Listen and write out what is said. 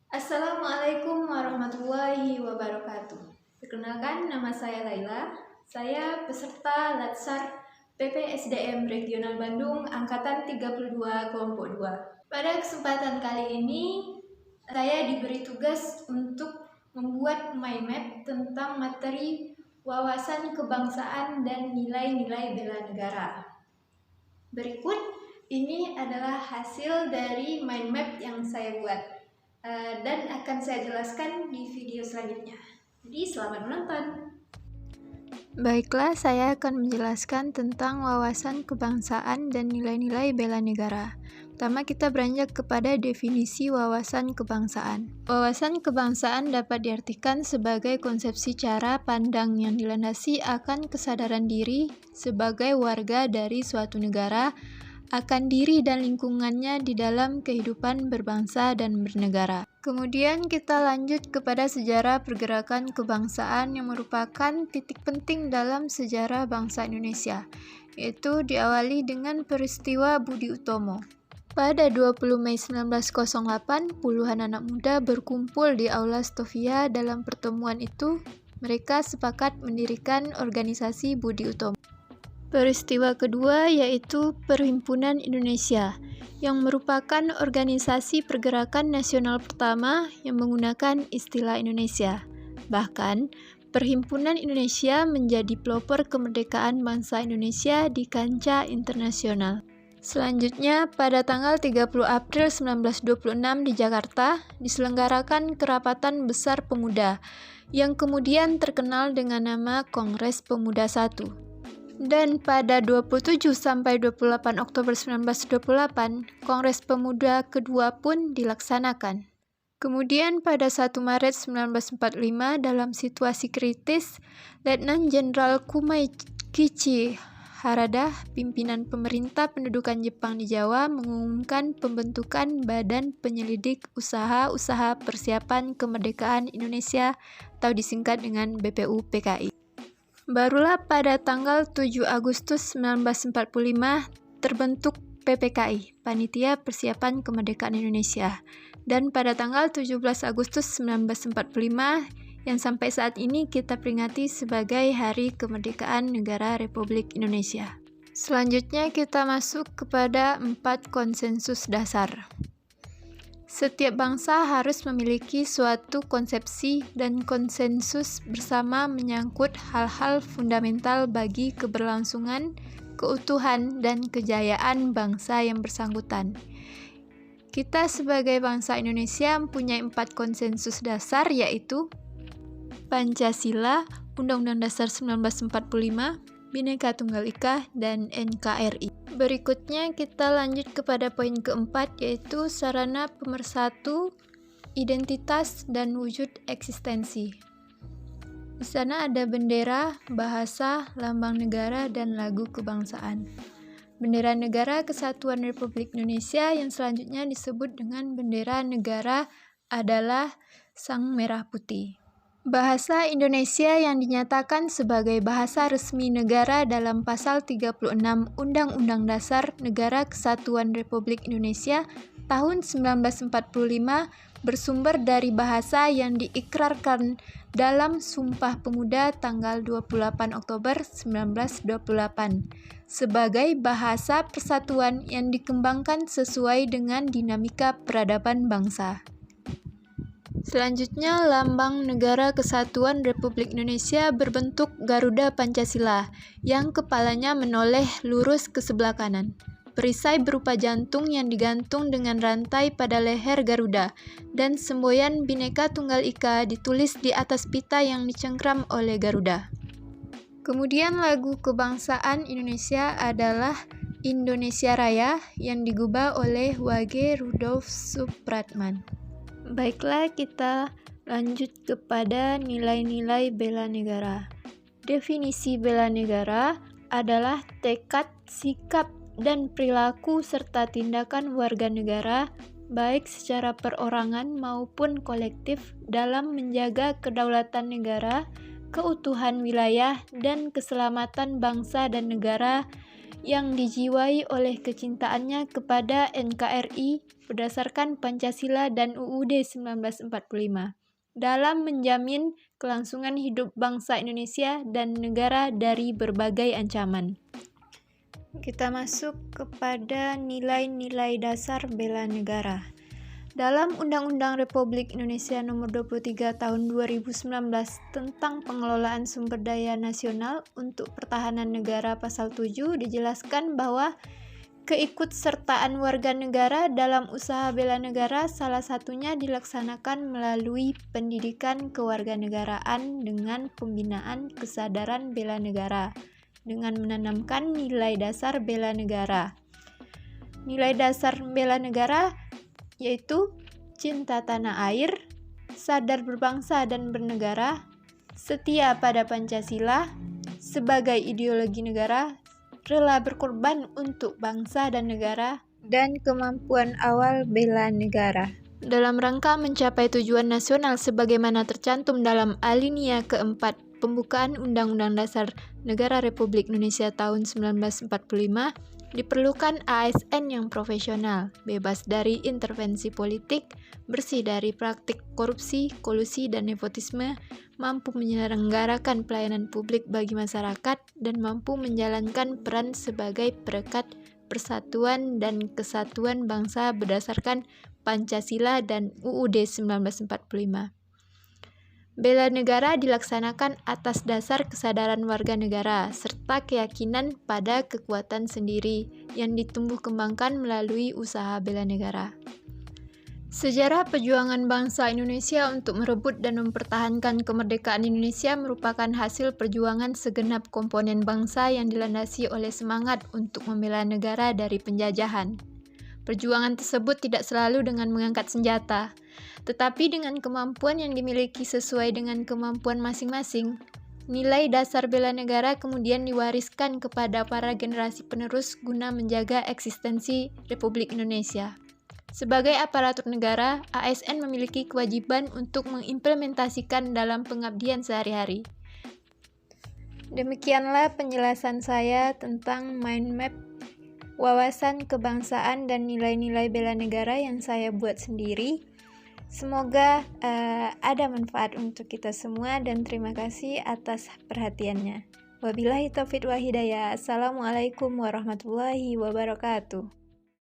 Assalamualaikum warahmatullahi wabarakatuh. Perkenalkan, nama saya Laila. Saya peserta Latsar PPSDM Regional Bandung Angkatan 32 Kelompok 2. Pada kesempatan kali ini, saya diberi tugas untuk membuat mind map tentang materi wawasan kebangsaan dan nilai-nilai bela negara. Berikut ini adalah hasil dari mind map yang saya buat. Dan akan saya jelaskan di video selanjutnya. Jadi selamat menonton. Baiklah, saya akan menjelaskan tentang wawasan kebangsaan dan nilai-nilai bela negara. Pertama, kita beranjak kepada definisi wawasan kebangsaan. Wawasan kebangsaan dapat diartikan sebagai konsepsi cara pandang yang dilandasi akan kesadaran diri sebagai warga dari suatu negara, akan diri dan lingkungannya di dalam kehidupan berbangsa dan bernegara. Kemudian kita lanjut kepada sejarah pergerakan kebangsaan yang merupakan titik penting dalam sejarah bangsa Indonesia, yaitu diawali dengan peristiwa Budi Utomo. Pada 20 Mei 1908, puluhan anak muda berkumpul di Aula Stovia. Dalam pertemuan itu, mereka sepakat mendirikan organisasi Budi Utomo. Peristiwa kedua yaitu Perhimpunan Indonesia, yang merupakan organisasi pergerakan nasional pertama yang menggunakan istilah Indonesia. Bahkan, Perhimpunan Indonesia menjadi pelopor kemerdekaan bangsa Indonesia di kancah internasional. Selanjutnya, pada tanggal 30 April 1926 di Jakarta, diselenggarakan Kerapatan Besar Pemuda, yang kemudian terkenal dengan nama Kongres Pemuda I. Dan pada 27 sampai 28 Oktober 1928, Kongres Pemuda kedua pun dilaksanakan. Kemudian pada 1 Maret 1945, dalam situasi kritis, Letnan Jenderal Kumaikichi Harada, pimpinan pemerintah pendudukan Jepang di Jawa, mengumumkan pembentukan Badan Penyelidik Usaha-Usaha Persiapan Kemerdekaan Indonesia atau disingkat dengan BPUPKI. Barulah pada tanggal 7 Agustus 1945 terbentuk PPKI, Panitia Persiapan Kemerdekaan Indonesia. Dan pada tanggal 17 Agustus 1945 yang sampai saat ini kita peringati sebagai Hari Kemerdekaan Negara Republik Indonesia. Selanjutnya kita masuk kepada 4 konsensus dasar. Setiap bangsa harus memiliki suatu konsepsi dan konsensus bersama menyangkut hal-hal fundamental bagi keberlangsungan, keutuhan, dan kejayaan bangsa yang bersangkutan. Kita sebagai bangsa Indonesia mempunyai 4 konsensus dasar, yaitu Pancasila, Undang-Undang Dasar 1945, Bhinneka Tunggal Ika, dan NKRI. Berikutnya kita lanjut kepada poin keempat, yaitu sarana pemersatu, identitas, dan wujud eksistensi. Di sana ada bendera, bahasa, lambang negara, dan lagu kebangsaan. Bendera Negara Kesatuan Republik Indonesia yang selanjutnya disebut dengan bendera negara adalah Sang Merah Putih. Bahasa Indonesia yang dinyatakan sebagai bahasa resmi negara dalam pasal 36 Undang-Undang Dasar Negara Kesatuan Republik Indonesia tahun 1945 bersumber dari bahasa yang diikrarkan dalam Sumpah Pemuda tanggal 28 Oktober 1928 sebagai bahasa persatuan yang dikembangkan sesuai dengan dinamika peradaban bangsa. Selanjutnya, lambang Negara Kesatuan Republik Indonesia berbentuk Garuda Pancasila, yang kepalanya menoleh lurus ke sebelah kanan. Perisai berupa jantung yang digantung dengan rantai pada leher Garuda, dan semboyan Bhinneka Tunggal Ika ditulis di atas pita yang dicengkram oleh Garuda. Kemudian lagu kebangsaan Indonesia adalah Indonesia Raya yang digubah oleh W.G. Rudolf Supratman. Baiklah, kita lanjut kepada nilai-nilai bela negara. Definisi bela negara adalah tekad, sikap, dan perilaku serta tindakan warga negara, baik secara perorangan maupun kolektif, dalam menjaga kedaulatan negara, keutuhan wilayah, dan keselamatan bangsa dan negara yang dijiwai oleh kecintaannya kepada NKRI berdasarkan Pancasila dan UUD 1945 dalam menjamin kelangsungan hidup bangsa Indonesia dan negara dari berbagai ancaman. Kita masuk kepada nilai-nilai dasar bela negara. Dalam Undang-Undang Republik Indonesia Nomor 23 Tahun 2019 tentang Pengelolaan Sumber Daya Nasional untuk Pertahanan Negara Pasal 7 dijelaskan bahwa keikutsertaan warga negara dalam usaha bela negara salah satunya dilaksanakan melalui pendidikan kewarganegaraan dengan pembinaan kesadaran bela negara dengan menanamkan nilai dasar bela negara. Nilai dasar bela negara yaitu cinta tanah air, sadar berbangsa dan bernegara, setia pada Pancasila sebagai ideologi negara, rela berkorban untuk bangsa dan negara, dan kemampuan awal bela negara. Dalam rangka mencapai tujuan nasional sebagaimana tercantum dalam alinea keempat pembukaan Undang-Undang Dasar Negara Republik Indonesia tahun 1945, diperlukan ASN yang profesional, bebas dari intervensi politik, bersih dari praktik korupsi, kolusi, dan nepotisme, mampu menyelenggarakan pelayanan publik bagi masyarakat, dan mampu menjalankan peran sebagai perekat persatuan dan kesatuan bangsa berdasarkan Pancasila dan UUD 1945. Bela negara dilaksanakan atas dasar kesadaran warga negara serta keyakinan pada kekuatan sendiri yang ditumbuh kembangkan melalui usaha bela negara. Sejarah perjuangan bangsa Indonesia untuk merebut dan mempertahankan kemerdekaan Indonesia merupakan hasil perjuangan segenap komponen bangsa yang dilandasi oleh semangat untuk membela negara dari penjajahan. Perjuangan tersebut tidak selalu dengan mengangkat senjata, tetapi dengan kemampuan yang dimiliki sesuai dengan kemampuan masing-masing. Nilai dasar bela negara kemudian diwariskan kepada para generasi penerus guna menjaga eksistensi Republik Indonesia. Sebagai aparatur negara, ASN memiliki kewajiban untuk mengimplementasikan dalam pengabdian sehari-hari. Demikianlah penjelasan saya tentang mind map wawasan kebangsaan dan nilai-nilai bela negara yang saya buat sendiri. Semoga ada manfaat untuk kita semua dan terima kasih atas perhatiannya. Wabillahi taufiq wa hidayah. Assalamualaikum warahmatullahi wabarakatuh.